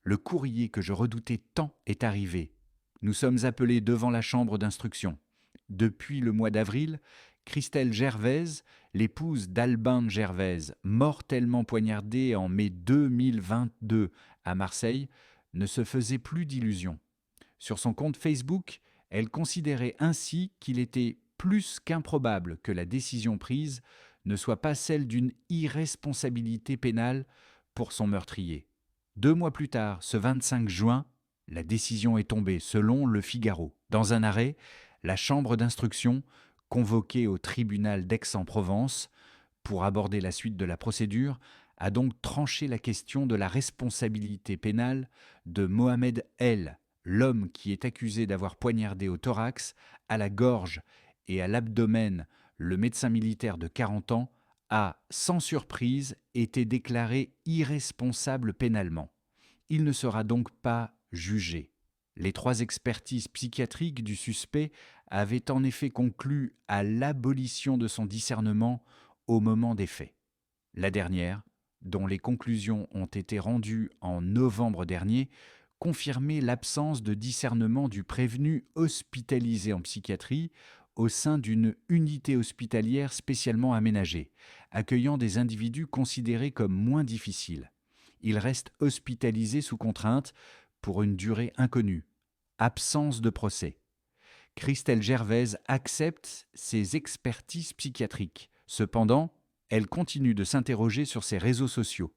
Le courrier que je redoutais tant est arrivé. Nous sommes appelés devant la chambre d'instruction. Depuis le mois d'avril, Christelle Gervaise, l'épouse d'Albin Gervaise, mortellement poignardée en mai 2022 à Marseille, ne se faisait plus d'illusions. Sur son compte Facebook, elle considérait ainsi qu'il était plus qu'improbable que la décision prise ne soit pas celle d'une irresponsabilité pénale pour son meurtrier. 2 mois plus tard, ce 25 juin, la décision est tombée selon Le Figaro. Dans un arrêt, la chambre d'instruction, convoquée au tribunal d'Aix-en-Provence pour aborder la suite de la procédure, a donc tranché la question de la responsabilité pénale de Mohamed L., l'homme qui est accusé d'avoir poignardé au thorax, à la gorge et à l'abdomen le médecin militaire de 40 ans, a, sans surprise, été déclaré irresponsable pénalement. Il ne sera donc pas jugé. Les 3 expertises psychiatriques du suspect avaient en effet conclu à l'abolition de son discernement au moment des faits. La dernière, dont les conclusions ont été rendues en novembre dernier, confirmait l'absence de discernement du prévenu hospitalisé en psychiatrie au sein d'une unité hospitalière spécialement aménagée, accueillant des individus considérés comme moins difficiles. Il reste hospitalisé sous contrainte pour une durée inconnue. Absence de procès. Christelle Gervaise accepte ces expertises psychiatriques. Cependant, elle continue de s'interroger sur ses réseaux sociaux.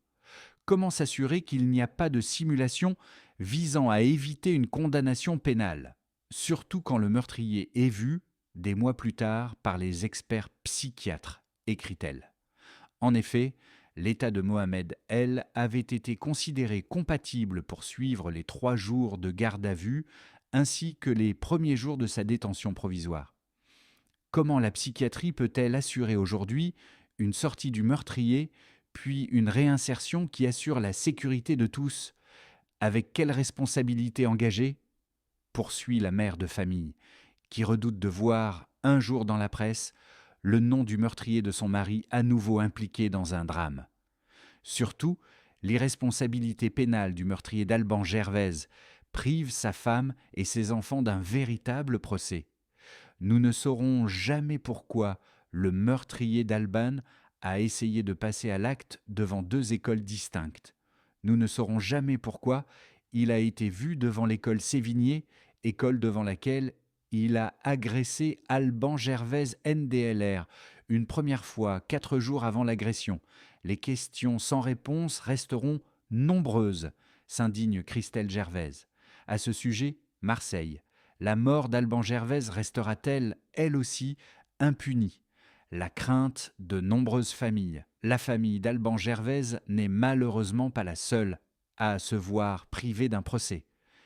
Comment s'assurer qu'il n'y a pas de simulation visant à éviter une condamnation pénale, surtout quand le meurtrier est vu, des mois plus tard, par les experts psychiatres, écrit-elle. En effet, l'état de Mohamed L. avait été considéré compatible pour suivre les 3 jours de garde à vue ainsi que les premiers jours de sa détention provisoire. Comment la psychiatrie peut-elle assurer aujourd'hui une sortie du meurtrier, puis une réinsertion qui assure la sécurité de tous? Avec quelle responsabilité engagée? Poursuit la mère de famille, qui redoute de voir, un jour dans la presse, le nom du meurtrier de son mari à nouveau impliqué dans un drame. Surtout, l'irresponsabilité pénale du meurtrier d'Alban Gervaise prive sa femme et ses enfants d'un véritable procès. Nous ne saurons jamais pourquoi le meurtrier d'Alban a essayé de passer à l'acte devant 2 écoles distinctes. Nous ne saurons jamais pourquoi il a été vu devant l'école Sévigné, école devant laquelle il a agressé Alban Gervaise NDLR, une première fois 4 jours avant l'agression. Les questions sans réponse resteront nombreuses, s'indigne Christelle Gervaise. À ce sujet, Marseille. La mort d'Alban Gervaise restera-t-elle, elle aussi, impunie? La crainte de nombreuses familles. La famille d'Alban Gervaise n'est malheureusement pas la seule à se voir privée d'un procès.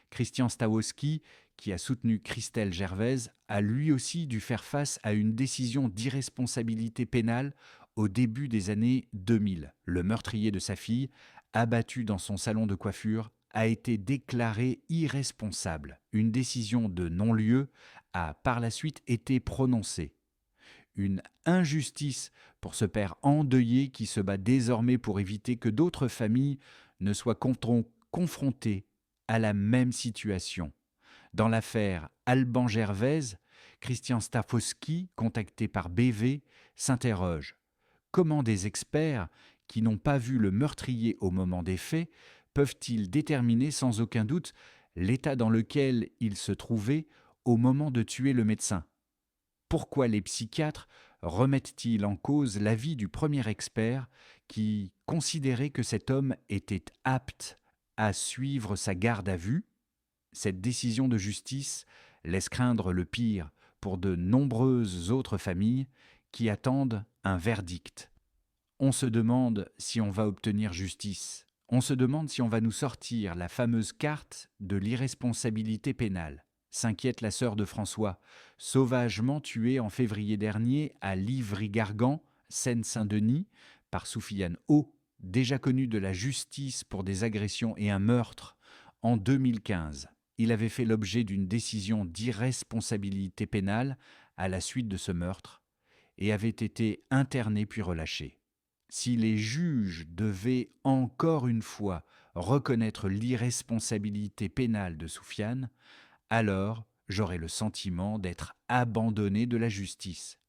Christian Stawowski, qui a soutenu Christelle Gervaise, a lui aussi dû faire face à une décision d'irresponsabilité pénale au début des années 2000. Le meurtrier de sa fille, abattu dans son salon de coiffure, a été déclaré irresponsable. Une décision de non-lieu a par la suite été prononcée. Une injustice pour ce père endeuillé qui se bat désormais pour éviter que d'autres familles ne soient confrontées à la même situation. Dans l'affaire Alban Gervaise, Christian Stafowski, contacté par BV, s'interroge. Comment des experts, qui n'ont pas vu le meurtrier au moment des faits, peuvent-ils déterminer sans aucun doute l'état dans lequel il se trouvait au moment de tuer le médecin? Pourquoi les psychiatres remettent-ils en cause l'avis du premier expert qui considérait que cet homme était apte à suivre sa garde à vue? Cette décision de justice laisse craindre le pire pour de nombreuses autres familles qui attendent un verdict. On se demande si on va obtenir justice. On se demande si on va nous sortir la fameuse carte de l'irresponsabilité pénale. S'inquiète la sœur de François, sauvagement tuée en février dernier à Livry-Gargan, Seine-Saint-Denis, par Soufiane O, déjà connu de la justice pour des agressions et un meurtre, en 2015. Il avait fait l'objet d'une décision d'irresponsabilité pénale à la suite de ce meurtre et avait été interné puis relâché. Si les juges devaient encore une fois reconnaître l'irresponsabilité pénale de Soufiane, alors j'aurai le sentiment d'être abandonné de la justice.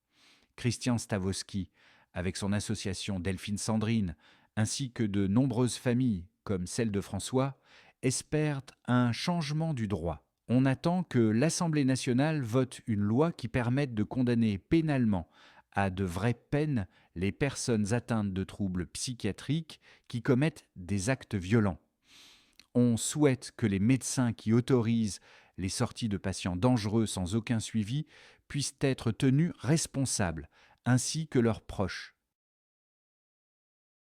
Christian Stavosky, avec son association Delphine Sandrine, ainsi que de nombreuses familles, comme celle de François, espèrent un changement du droit. On attend que l'Assemblée nationale vote une loi qui permette de condamner pénalement à de vraies peines les personnes atteintes de troubles psychiatriques qui commettent des actes violents. On souhaite que les médecins qui autorisent les sorties de patients dangereux sans aucun suivi puissent être tenus responsables, ainsi que leurs proches.